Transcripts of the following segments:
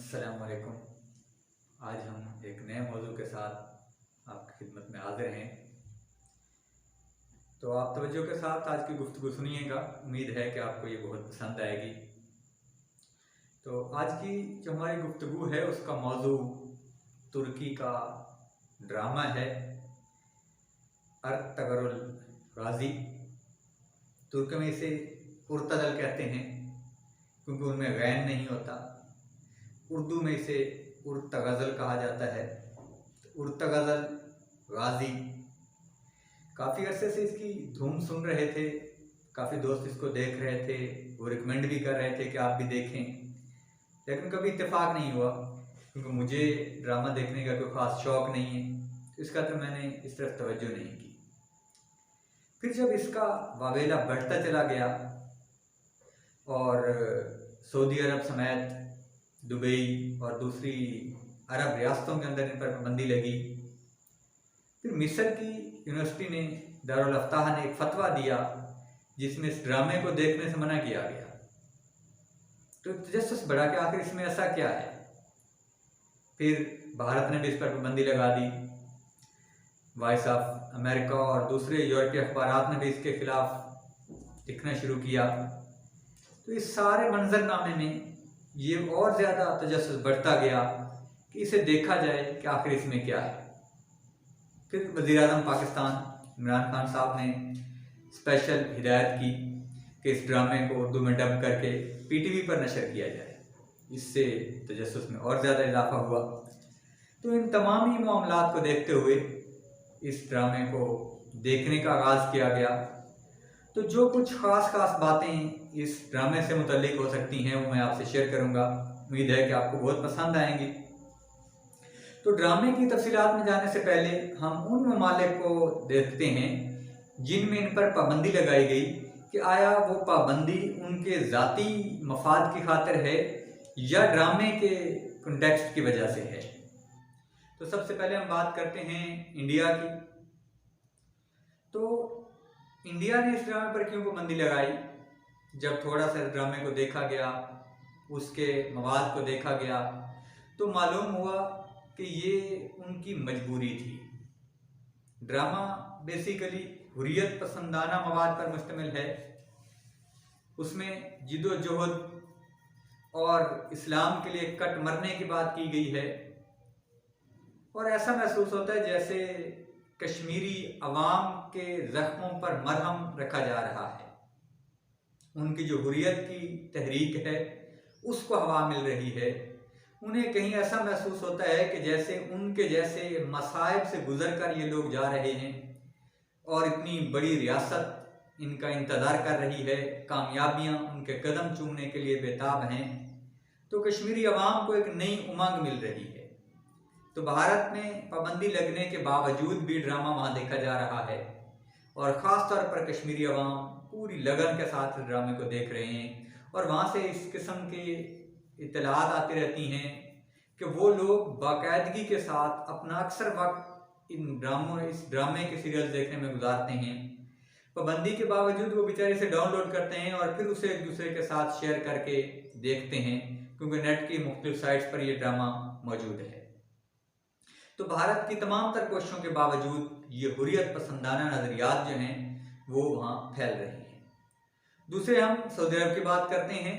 अस्सलाम वालेकुम। आज हम एक नए मौजू के साथ आपकी खिदमत में हाजिर हैं। तो आप तवज्जो के साथ आज की गुफ्तगू सुनिएगा। उम्मीद है कि आपको ये बहुत पसंद आएगी। तो आज की जो हमारी गुफ्तगू है उसका मौजू तुर्की का ड्रामा है अर्तगरुल गाजी। तुर्क में इसे उर्तगल कहते हैं क्योंकि उनमें गैन नहीं होता। उर्दू में इसे उर्तगज़ल कहा जाता है। उर्तगज़ल गाजी काफ़ी अरसे से इसकी धूम सुन रहे थे, काफ़ी दोस्त इसको देख रहे थे, वो रिकमेंड भी कर रहे थे कि आप भी देखें, लेकिन कभी इत्तेफाक नहीं हुआ क्योंकि मुझे ड्रामा देखने का कोई ख़ास शौक़ नहीं है, तो इसका तो मैंने इस तरफ तवज्जो नहीं की। फिर जब इसका वावेला बढ़ता चला गया और सऊदी अरब समेत दुबई और दूसरी अरब रियासतों के अंदर इन पर पाबंदी लगी, फिर मिस्र की यूनिवर्सिटी ने दारुल अफ्ताह ने एक फतवा दिया जिसमें इस ड्रामे को देखने से मना किया गया। तो तजस्सुस बढ़ा के आखिर इसमें ऐसा क्या है। फिर भारत ने भी इस पर पाबंदी लगा दी। वॉइस ऑफ अमेरिका और दूसरे यूरोपीय अखबारात ने भी इसके खिलाफ लिखना शुरू किया। तो इस सारे मंजरनामे में ये और ज़्यादा तजस्सुस बढ़ता गया कि इसे देखा जाए कि आखिर इसमें क्या है। फिर वज़ीर-ए-आज़म पाकिस्तान इमरान खान साहब ने स्पेशल हिदायत की कि इस ड्रामे को उर्दू में डब करके पीटीवी पर नशर किया जाए। इससे तजस्सुस में और ज़्यादा इजाफा हुआ। तो इन तमामी मामलात को देखते हुए इस ड्रामे को देखने का आगाज़ किया गया। तो जो कुछ ख़ास बातें इस ड्रामे से मुतल्लिक हो सकती हैं वो मैं आपसे शेयर करूंगा। उम्मीद है कि आपको बहुत पसंद आएंगी। तो ड्रामे की तफसीलात में जाने से पहले हम उन ममालिक को देखते हैं जिनमें इन पर पाबंदी लगाई गई कि आया वो पाबंदी उनके ज़ाती मफाद की खातिर है या ड्रामे के कॉन्टेक्स्ट की वजह से है। तो सबसे पहले हम बात करते हैं इंडिया की। तो इंडिया ने इस ड्रामे पर क्यों पाबंदी लगाई। जब थोड़ा सा ड्रामे को देखा गया, उसके मवाद को देखा गया, तो मालूम हुआ कि ये उनकी मजबूरी थी। ड्रामा बेसिकली हुर्रियत पसंदाना मवाद पर मुश्तमिल है। उसमें जिद्दोजहद और इस्लाम के लिए कट मरने की बात की गई है और ऐसा महसूस होता है जैसे कश्मीरी अवाम के ज़ख्मों पर मरहम रखा जा रहा है। उनकी जो हुर्रियत की तहरीक है उसको हवा मिल रही है। उन्हें कहीं ऐसा महसूस होता है कि जैसे उनके जैसे मसाइब से गुजर कर ये लोग जा रहे हैं और इतनी बड़ी रियासत इनका इंतज़ार कर रही है, कामयाबियाँ उनके कदम चूमने के लिए बेताब हैं। तो कश्मीरी अवाम को एक नई उमंग मिल रही है। तो भारत में पाबंदी लगने के बावजूद भी ड्रामा वहाँ देखा जा रहा है और ख़ास तौर पर कश्मीरी अवाम पूरी लगन के साथ ड्रामे को देख रहे हैं और वहाँ से इस किस्म के इत्तलात आती रहती हैं कि वो लोग बाकायदगी के साथ अपना अक्सर वक्त इस ड्रामे के सीरियल देखने में गुजारते हैं। पाबंदी के बावजूद वो बेचारे इसे डाउनलोड करते हैं और फिर उसे एक दूसरे के साथ शेयर करके देखते हैं क्योंकि नेट की मुख्तलिफ साइट्स पर यह ड्रामा मौजूद है। तो भारत की तमाम तर कोशिशों के बावजूद ये हुर्रियत पसंदाना नज़रियात जो हैं वो वहाँ फैल रहे हैं। दूसरे हम सऊदी अरब की बात करते हैं।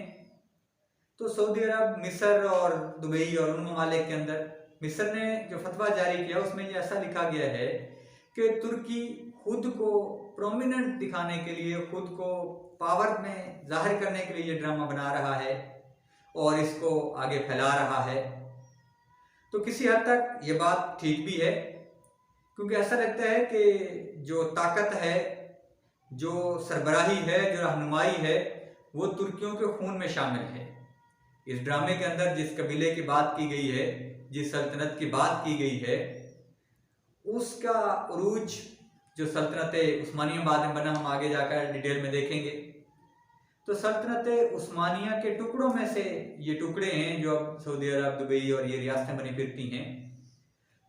तो सऊदी अरब, मिस्र और दुबई और उन ममालिक के अंदर मिस्र ने जो फतवा जारी किया उसमें ये ऐसा लिखा गया है कि तुर्की खुद को प्रोमिनेंट दिखाने के लिए, खुद को पावर में जाहिर करने के लिए ये ड्रामा बना रहा है और इसको आगे फैला रहा है। तो किसी हद तक ये बात ठीक भी है क्योंकि ऐसा लगता है कि जो ताकत है, जो सरबराही है, जो रहनुमाई है वो तुर्कियों के खून में शामिल है। इस ड्रामे के अंदर जिस कबीले की बात की गई है, जिस सल्तनत की बात की गई है, उसका उरूज जो सल्तनत उस्मानिया बाद में बना, हम आगे जाकर डिटेल में देखेंगे। तो सल्तनत उस्मानिया के टुकड़ों में से ये टुकड़े हैं जो अब सऊदी अरब, दुबई और ये रियासतें बनी फिरती हैं।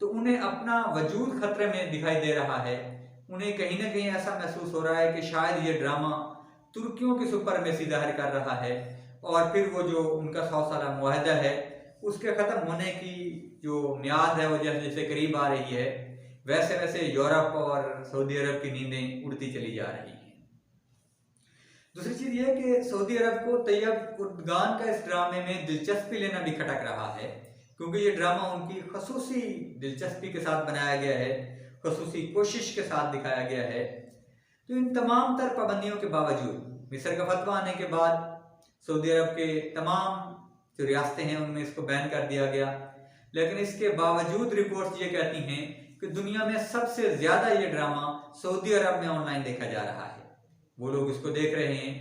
तो उन्हें अपना वजूद खतरे में दिखाई दे रहा है। उन्हें कहीं ना कहीं ऐसा महसूस हो रहा है कि शायद ये ड्रामा तुर्कियों की सुपरमेसी जाहिर कर रहा है और फिर वो जो उनका 100 साला मुआहदा है उसके ख़त्म होने की जो मियाद है वो जैसे जैसे करीब आ रही है, वैसे वैसे यूरोप और सऊदी अरब की नींदें उड़ती चली जा रही हैं। दूसरी चीज़ ये है कि सऊदी अरब को तैयब उर्दगान का इस ड्रामे में दिलचस्पी लेना भी खटक रहा है, क्योंकि ये ड्रामा उनकी खसूसी दिलचस्पी के साथ बनाया गया है, खसूसी कोशिश के साथ दिखाया गया है। तो इन तमाम तर पाबंदियों के बावजूद मिस्र का फतवा आने के बाद सऊदी अरब के तमाम जो रियासतें हैं उनमें इसको बैन कर दिया गया, लेकिन इसके बावजूद रिपोर्ट्स ये कहती हैं कि दुनिया में सबसे ज़्यादा ये ड्रामा सऊदी अरब में ऑनलाइन देखा जा रहा है, वो लोग इसको देख रहे हैं।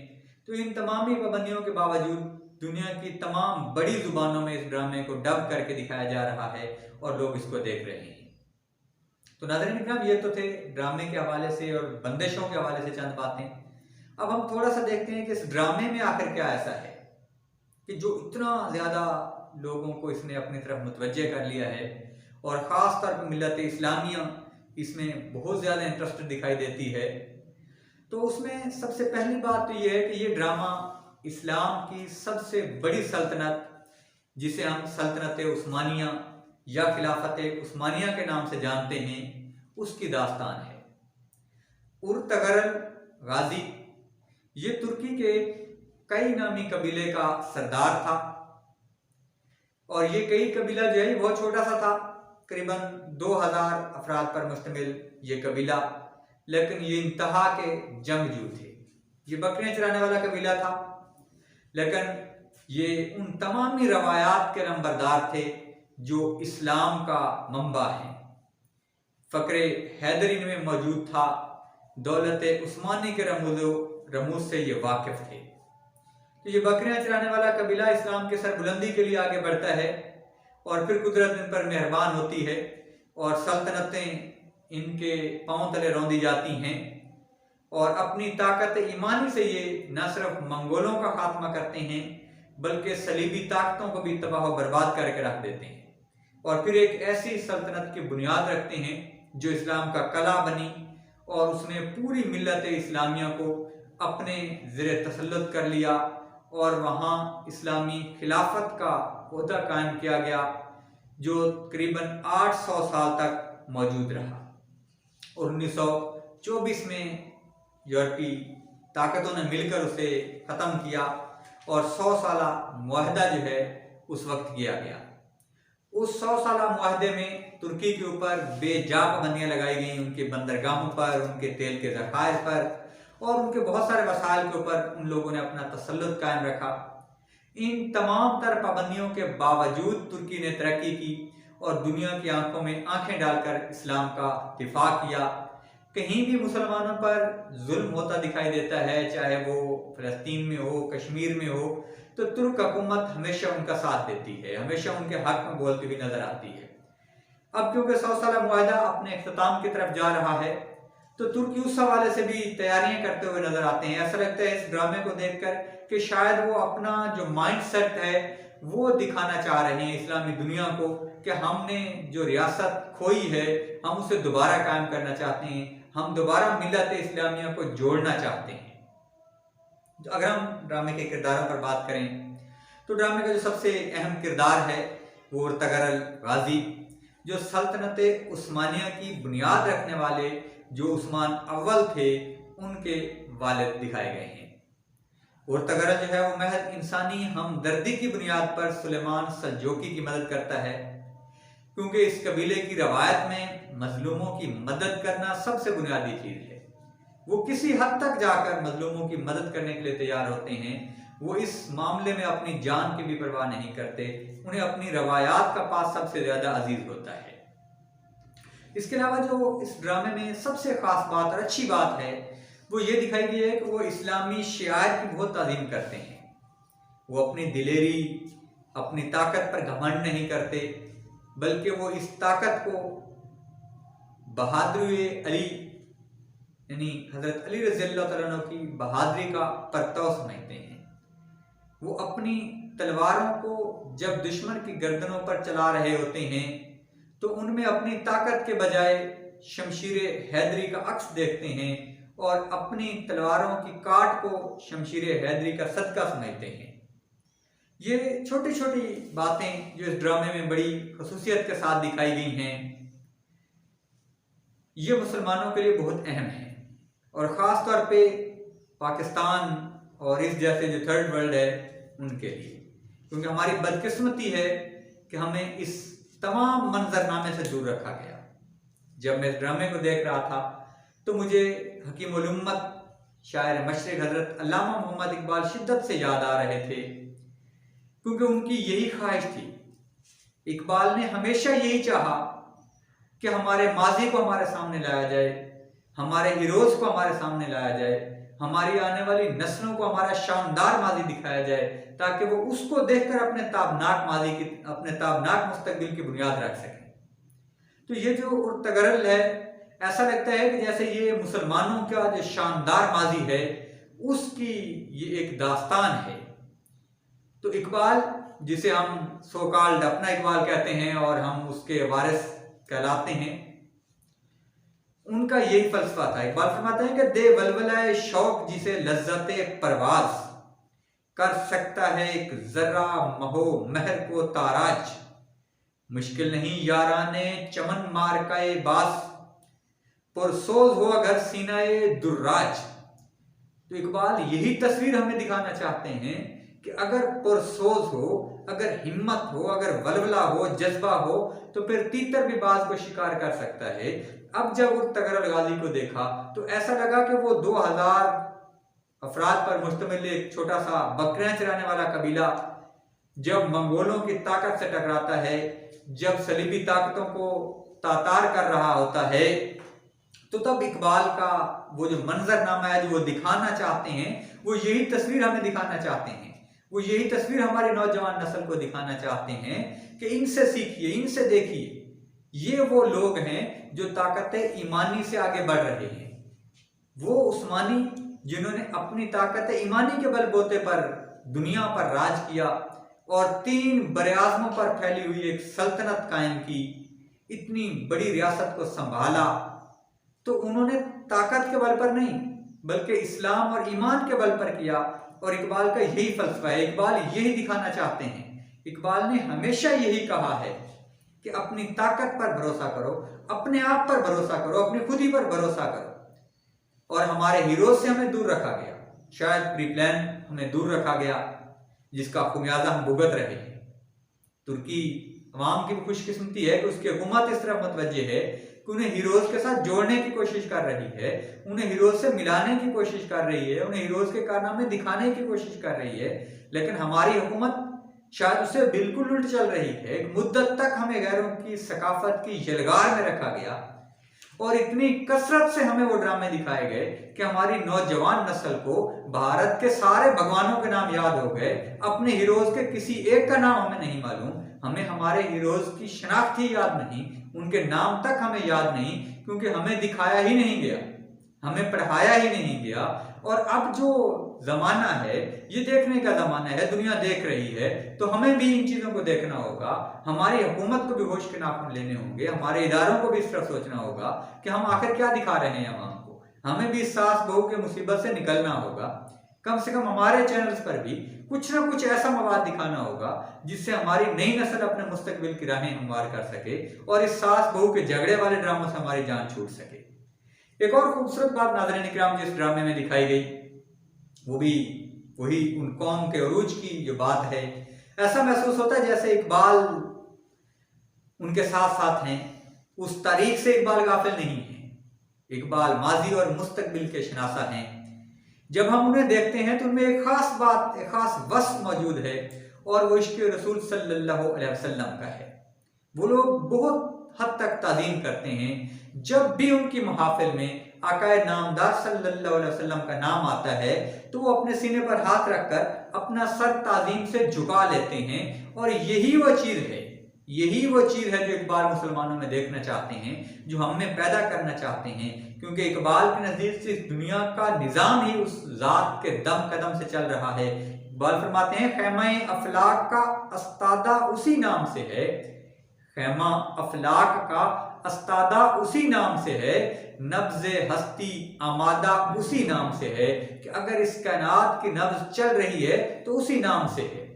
तो इन तमाम पाबंदियों के बावजूद दुनिया की तमाम बड़ी ज़ुबानों में इस ड्रामे को डब करके दिखाया जा रहा है और लोग इसको देख रहे हैं। तो नाज़रीन इकराम, ये तो थे ड्रामे के हवाले से और बंदिशों के हवाले से चंद बातें। अब हम थोड़ा सा देखते हैं कि इस ड्रामे में आखिर क्या ऐसा है कि जो इतना ज़्यादा लोगों को इसने अपनी तरफ मुतवज्जे कर लिया है, और ख़ास तौर पर मिल्लत इस्लामिया इसमें बहुत ज़्यादा इंटरेस्ट दिखाई देती है। तो उसमें सबसे पहली बात तो ये है कि ये ड्रामा इस्लाम की सबसे बड़ी सल्तनत, जिसे हम सल्तनत उस्मानिया या खिलाफत उस्मानिया के नाम से जानते हैं, उसकी दास्तान है। उर्तगरल गाजी ये तुर्की के कई नामी कबीले का सरदार था, और ये कई कबीला जो है बहुत छोटा सा था, करीबन 2000 अफराद पर मुश्तमिल ये कबीला, लेकिन ये इंतहा के जंगजू थे। ये बकरियां चराने वाला कबीला था, लेकिन ये उन तमामी रवायात के नंबरदार थे जो इस्लाम का मंबा है। फ़क्रे हैदरी में मौजूद था, दौलत उस्मानी के रमूज से ये वाकिफ थे। तो ये बकरियां चराने वाला कबीला इस्लाम के सरबुलंदी के लिए आगे बढ़ता है, और फिर कुदरत इन पर मेहरबान होती है और सल्तनतें इनके पांव तले रौंदी जाती हैं, और अपनी ताकत ईमानी से ये न सिर्फ मंगोलों का खात्मा करते हैं बल्कि सलीबी ताकतों को भी तबाह व बर्बाद करके रख देते हैं, और फिर एक ऐसी सल्तनत की बुनियाद रखते हैं जो इस्लाम का कला बनी, और उसने पूरी मिल्लत इस्लामिया को अपने ज़ेर तसल्लुत कर लिया, और वहाँ इस्लामी खिलाफत का ओहदा कायम किया गया जो करीबन 800 साल तक मौजूद रहा। और 1924 में यूरोपी ताकतों ने मिलकर उसे ख़त्म किया, और 100 साला मुआहदा जो है उस वक्त किया गया। उस 100 साला मुआहदे में तुर्की के ऊपर बेजा पाबंदियाँ लगाई गई, उनके बंदरगाहों पर, उनके तेल के ज़खायर पर, और उनके बहुत सारे वसाइल के ऊपर उन लोगों ने अपना तसल्लुत कायम रखा। इन तमाम तर पाबंदियों के बावजूद तुर्की ने तरक्की की और दुनिया की आंखों में आंखें डालकर इस्लाम का दिफा किया। कहीं भी मुसलमानों पर जुल्म होता दिखाई देता है, चाहे वो फ़लस्तीन में हो, कश्मीर में हो, तो तुर्क हुकूमत हमेशा उनका साथ देती है, हमेशा उनके हक में बोलती हुई नजर आती है। अब क्योंकि 100 साला मुआहदा अपने इख्तिताम की तरफ जा रहा है, तो तुर्की उस हवाले से भी तैयारियां करते हुए नजर आते हैं। ऐसा लगता है इस ड्रामे को देखकर कि शायद वो अपना जो माइंड सेट है वो दिखाना चाह रहे हैं इस्लामी दुनिया को कि हमने जो रियासत खोई है हम उसे दोबारा कायम करना चाहते हैं, हम दोबारा मिल्लत इस्लामिया को जोड़ना चाहते हैं। तो अगर हम ड्रामे के किरदारों पर बात करें तो ड्रामे का जो सबसे अहम किरदार है वो उर्तगरल गाजी, जो सल्तनत उस्मानिया की बुनियाद रखने वाले जो उस्मान अव्वल थे उनके वालिद दिखाए गए हैं। उर्तगरल जो है वो महज इंसानी हमदर्दी की बुनियाद पर सुलेमान सल्जोकी की मदद करता है, क्योंकि इस कबीले की रवायत में मजलूमों की मदद करना सबसे बुनियादी चीज़ है। वो किसी हद तक जाकर मजलूमों की मदद करने के लिए तैयार होते हैं, वो इस मामले में अपनी जान की भी परवाह नहीं करते, उन्हें अपनी रवायात का पास सबसे ज़्यादा अजीज होता है। इसके अलावा जो इस ड्रामे में सबसे ख़ास बात और अच्छी बात है वो ये दिखाई गई है कि वो इस्लामी शिआर की बहुत ताज़ीम करते हैं। वो अपनी दिलेरी, अपनी ताकत पर घमंड नहीं करते, बल्कि वो इस ताकत को बहादुरी अली यानी हज़रत अली रज़ियल्लाहु तआला अन्हु की बहादुरी का परतव समझते हैं। वो अपनी तलवारों को जब दुश्मन की गर्दनों पर चला रहे होते हैं तो उनमें अपनी ताकत के बजाय शमशीर हैदरी का अक्स देखते हैं और अपनी तलवारों की काट को शमशीर हैदरी का सदका समझते हैं। ये छोटी छोटी बातें जो इस ड्रामे में बड़ी खसूसियत के साथ दिखाई गई हैं, ये मुसलमानों के लिए बहुत अहम है, और ख़ास तौर पे पाकिस्तान और इस जैसे जो थर्ड वर्ल्ड है उनके लिए, क्योंकि हमारी बदकिस्मती है कि हमें इस तमाम मंजरनामे से दूर रखा गया। जब मैं इस ड्रामे को देख रहा था तो मुझे हकीम उल उम्मत शायर मशरिक़ हज़रत अल्लामा मोहम्मद इकबाल शिद्दत से याद आ रहे थे, क्योंकि उनकी यही ख्वाहिश थी। इकबाल ने हमेशा यही चाहा कि हमारे माजी को हमारे सामने लाया जाए, हमारे हीरोज़ को हमारे सामने लाया जाए, हमारी आने वाली नस्लों को हमारा शानदार माजी दिखाया जाए, ताकि वो उसको देखकर अपने ताबनाक माजी की, अपने ताबनाक मुस्तकबिल की बुनियाद रख सकें। तो ये जो उर्तगरल है, ऐसा लगता है कि जैसे ये मुसलमानों का जो शानदार माजी है उसकी ये एक दास्तान है। तो इकबाल, जिसे हम सो कॉल्ड अपना इकबाल कहते हैं और हम उसके वारिस कहलाते हैं, उनका यही फलसफा था। इकबाल फरमाते हैं कि दे वलवलाए शौक जिसे लज्जते परवाज, कर सकता है एक जर्रा महो महर को ताराज, मुश्किल नहीं याराने चमन मारकाए बास, पुरसोज हो अगर सीनाए दुर्राज। तो इकबाल यही तस्वीर हमें दिखाना चाहते हैं कि अगर पुरसोज हो, अगर हिम्मत हो, अगर वलवला हो, जज्बा हो, तो फिर तीतर भी बाज को शिकार कर सकता है। अब जब उर्तगरल गाजी को देखा तो ऐसा लगा कि वो 2000 अफराद पर मुश्तमिल एक छोटा सा बकरियां चराने वाला कबीला जब मंगोलों की ताकत से टकराता है, जब सलीबी ताकतों को तातार कर रहा होता है, तो तब इकबाल का वो जो मंजरनामा है जो वो दिखाना चाहते हैं, वो यही तस्वीर हमें दिखाना चाहते हैं। वो यही तस्वीर हमारी नौजवान नस्ल को दिखाना चाहते हैं कि इनसे सीखिए, इनसे देखिए, ये वो लोग हैं जो ताकत ईमानी से आगे बढ़ रहे हैं। वो उस्मानी जिन्होंने अपनी ताकत ईमानी के बलबूते पर दुनिया पर राज किया और 3 बरे-आज़मों पर फैली हुई एक सल्तनत कायम की, इतनी बड़ी रियासत को संभाला, तो उन्होंने ताकत के बल पर नहीं बल्कि इस्लाम और ईमान के बल पर किया। और इकबाल का यही फलसफा है, इकबाल यही दिखाना चाहते हैं। इकबाल ने हमेशा यही कहा है कि अपनी ताकत पर भरोसा करो, अपने आप पर भरोसा करो, अपनी खुदी पर भरोसा करो। और हमारे हीरोज से हमें दूर रखा गया, शायद प्री प्लान हमें दूर रखा गया, जिसका खुमियाजा हम भुगत रहे हैं। तुर्की अवाम की खुशकिस्मती है कि उसकी हुकूमत इस तरफ मुतवज्जे है कि उन्हें हीरोज के साथ जोड़ने की कोशिश कर रही है, उन्हें हीरोज से मिलाने की कोशिश कर रही है, उन्हें हीरोज के कारनामे दिखाने की कोशिश कर रही है। लेकिन हमारी हुकूमत शायद उससे बिल्कुल उल्ट चल रही है। एक मुद्दत तक हमें गैरों की सकाफत की यलगार में रखा गया और इतनी कसरत से हमें वो ड्रामे दिखाए गए कि हमारी नौजवान नस्ल को भारत के सारे भगवानों के नाम याद हो गए, अपने हीरोज के किसी एक का नाम हमें नहीं मालूम, हमें हमारे हीरोज की शनाख्त ही याद नहीं, उनके नाम तक हमें याद नहीं, क्योंकि हमें दिखाया ही नहीं गया, हमें पढ़ाया ही नहीं गया। और अब जो जमाना है ये देखने का जमाना है, दुनिया देख रही है, तो हमें भी इन चीजों को देखना होगा। हमारी हुकूमत को भी होश के नाखून लेने होंगे, हमारे इदारों को भी इस तरह सोचना होगा कि हम आखिर क्या दिखा रहे हैं अवाम को। हमें भी इस सास बहू के मुसीबत से निकलना होगा। कम से कम हमारे चैनल्स पर भी कुछ ना कुछ ऐसा मवाद दिखाना होगा जिससे हमारी नई नस्ल अपने मुस्तकबिल की राहें हमवार कर सके और इस सास बहू के झगड़े वाले ड्रामों से हमारी जान छूट सके। एक और खूबसूरत बात नाज़रीन इकराम जिस ड्रामे में दिखाई गई वो भी वही उन कौम के उरूज की जो बात है। ऐसा महसूस होता है जैसे इकबाल उनके साथ साथ हैं, उस तारीख से इकबाल गाफिल नहीं है। इकबाल माजी और मुस्तकबिल के शनासा हैं। जब हम उन्हें देखते हैं तो उनमें एक खास बात, एक खास वस्फ मौजूद है और वो इश्क़ रसूल सल्लल्लाहु अलैहि वसल्लम का है। वो लोग बहुत हद तक ताज़ीम करते हैं। जब भी उनकी महाफिल में आकाए नामदार सल्लल्लाहु अलैहि वसल्लम का नाम आता है तो वो अपने सीने पर हाथ रखकर अपना सर ताज़ीम से झुका लेते हैं। और यही वो चीज़ है, यही वो चीज़ है जो इकबाल मुसलमानों में देखना चाहते हैं, जो हम में पैदा करना चाहते हैं। क्योंकि इकबाल के नज़दीक से दुनिया का निज़ाम ही उस ज़ात के दम कदम से चल रहा है। इकबाल फरमाते हैं खैमा अफलाक का अस्तादा उसी नाम से है, खैमा अफलाक का अस्तादा उसी नाम से है, नब्ज़े हस्ती आमादा उसी नाम से है। कि अगर इस कायनात की नब्ज़ चल रही है तो उसी नाम से है।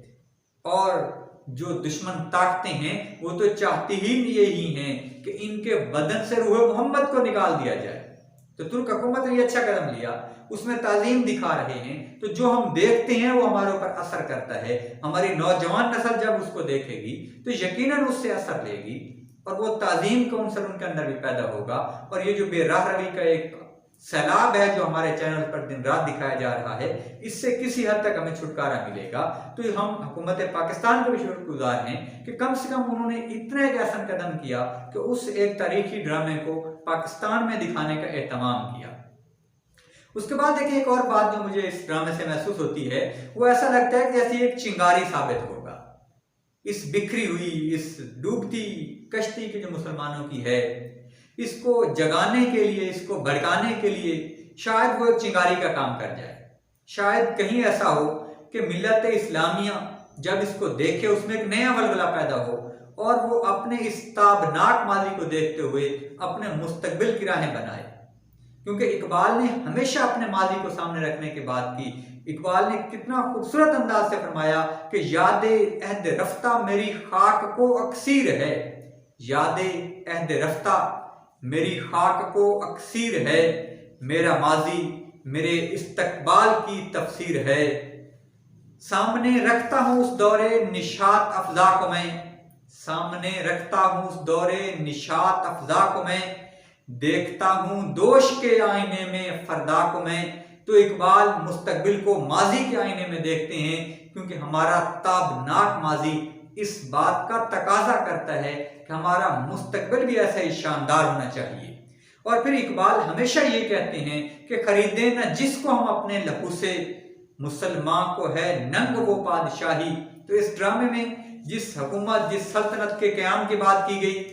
और जो दुश्मन ताकतें हैं वो तो चाहती ही यही हैं कि इनके बदन से रूह मोहम्मद को निकाल दिया जाए। तो तुर्क हुकूमत ने ये अच्छा कदम लिया, उसमें ताजीम दिखा रहे हैं। तो जो हम देखते हैं वो हमारे ऊपर असर करता है। हमारी नौजवान नस्ल जब उसको देखेगी तो यकीनन उससे असर लेगी और वो ताजीम का उनसर उनके अंदर भी पैदा होगा। और ये जो बेराह रवी का एक सैलाब है जो हमारे चैनल पर दिन रात दिखाया जा रहा है, इससे किसी हद तक हमें छुटकारा मिलेगा। तो हम हुकूमत पाकिस्तान के भी शुक्रगुजार हैं कि कम से कम उन्होंने इतना एक ऐसा कदम किया कि उस एक तारीखी ड्रामे को पाकिस्तान में दिखाने का एहतमाम किया। उसके बाद देखिए एक और बात जो मुझे इस ड्रामे से महसूस होती है, वो ऐसा लगता है कि जैसे एक चिंगारी साबित होगा। इस बिखरी हुई, इस डूबती कश्ती की जो मुसलमानों की है, इसको जगाने के लिए, इसको भड़काने के लिए शायद वो एक चिंगारी का काम कर जाए। शायद कहीं ऐसा हो कि मिल्लत इस्लामिया जब इसको देखे उसमें एक नया वलवला पैदा हो और वो अपने इस ताबनाक माजी को देखते हुए अपने मुस्तकबिल की राहें बनाए। क्योंकि इकबाल ने हमेशा अपने माजी को सामने रखने की बात की। इकबाल ने कितना खूबसूरत अंदाज से फरमाया कि यादे अहद रफ्ता मेरी खाक को अक्सीर है, यादे अहद रफ्ता मेरी खाक को अक्सीर है, मेरा माजी मेरे इस्तकबाल की तफसीर है। सामने रखता हूं उस दौरे निशात अफजा को मैं, सामने रखता हूं उस दौरे निशात अफजा को मैं, देखता हूं दोष के आईने में फरदा को मैं। तो इकबाल मुस्तकबिल को माजी के आईने में देखते हैं, क्योंकि हमारा ताबनाक माजी इस बात का तकाजा करता है कि हमारा मुस्तकबिल भी ऐसा ही शानदार होना चाहिए। और फिर इकबाल हमेशा ये कहते हैं कि खरीदे न जिसको हम अपने लहू से, मुसलमान को है नंग वो बादशाही। तो इस ड्रामे में जिस हुकूमत, जिस सल्तनत के क़याम की बात की गई,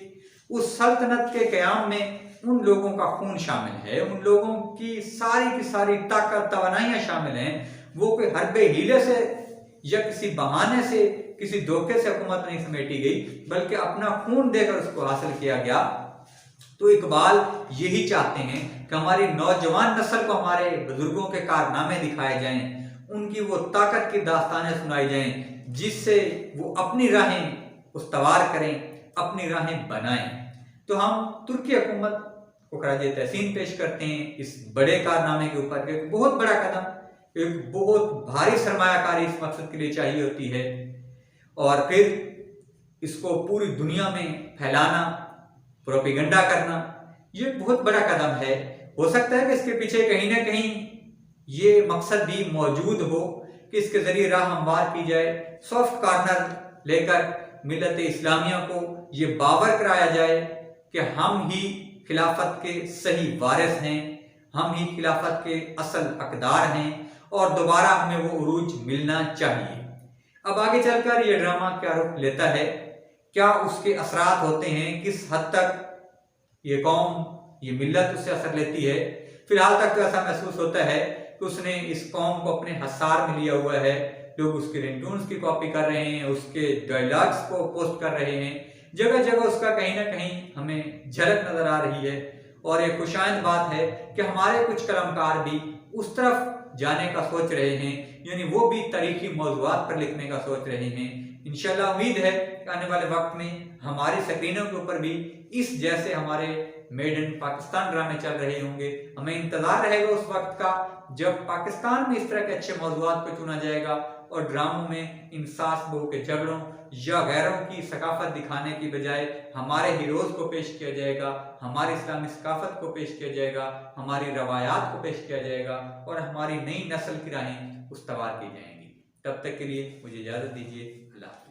उस सल्तनत के क़याम में उन लोगों का खून शामिल है, उन लोगों की सारी ताकत तवानाइयाँ शामिल हैं। वो कोई हरबे हीले से या किसी बहाने से, किसी धोखे से हुकूमत नहीं समेटी गई, बल्कि अपना खून देकर उसको हासिल किया गया। तो इकबाल यही चाहते हैं कि हमारी नौजवान नस्ल को हमारे बुजुर्गों के कारनामे दिखाए जाएं, उनकी वो ताकत की दास्तानें सुनाई जाएं, जिससे वो अपनी राहें उस्तवार करें, अपनी राहें बनाएं। तो हम तुर्की हुकूमत को खराज तहसीन पेश करते हैं इस बड़े कारनामे के ऊपर। एक बहुत बड़ा कदम, एक बहुत भारी सरमायाकारी इस मकसद के लिए चाहिए होती है, और फिर इसको पूरी दुनिया में फैलाना, प्रोपेगेंडा करना, ये बहुत बड़ा कदम है। हो सकता है कि इसके पीछे कहीं ना कहीं ये मकसद भी मौजूद हो कि इसके जरिए राह हमवार की जाए, सॉफ्ट कॉर्नर लेकर मिल्लत इस्लामिया को ये बावर कराया जाए कि हम ही खिलाफत के सही वारिस हैं, हम ही खिलाफत के असल हकदार हैं और दोबारा हमें वो उरूज मिलना चाहिए। अब आगे चलकर ये ड्रामा क्या रुख लेता है, क्या उसके असरात होते हैं, किस हद तक ये कौम, ये मिल्लत उससे असर लेती है। फिलहाल तक तो ऐसा महसूस होता है कि उसने इस कौम को अपने हसार में लिया हुआ है। लोग उसके रिंगटोन्स की कॉपी कर रहे हैं, उसके डायलॉग्स को पोस्ट कर रहे हैं, जगह जगह उसका कहीं ना कहीं हमें झलक नजर आ रही है। और एक खुशाइंद बात है कि हमारे कुछ कलमकार भी उस तरफ जाने का सोच रहे हैं, यानी वो भी तारीखी मौज़ूआत पर लिखने का सोच रहे हैं। इंशाल्लाह उम्मीद है कि आने वाले वक्त में हमारी स्क्रीनों के ऊपर भी इस जैसे हमारे मेड इन पाकिस्तान ड्रामे चल रहे होंगे। हमें इंतजार रहेगा उस वक्त का जब पाकिस्तान में इस तरह के अच्छे मौज़ूआत को चुना जाएगा और ड्रामों में इन सास बहू के झगड़ों या गैरों की सकाफत दिखाने की बजाय हमारे हीरोज़ को पेश किया जाएगा, हमारी इस्लामी सकाफत को पेश किया जाएगा, हमारी रवायात को पेश किया जाएगा और हमारी नई नस्ल की राहें उस्तवार की जाएंगी। तब तक के लिए मुझे इजाज़त दीजिए। अल्लाह।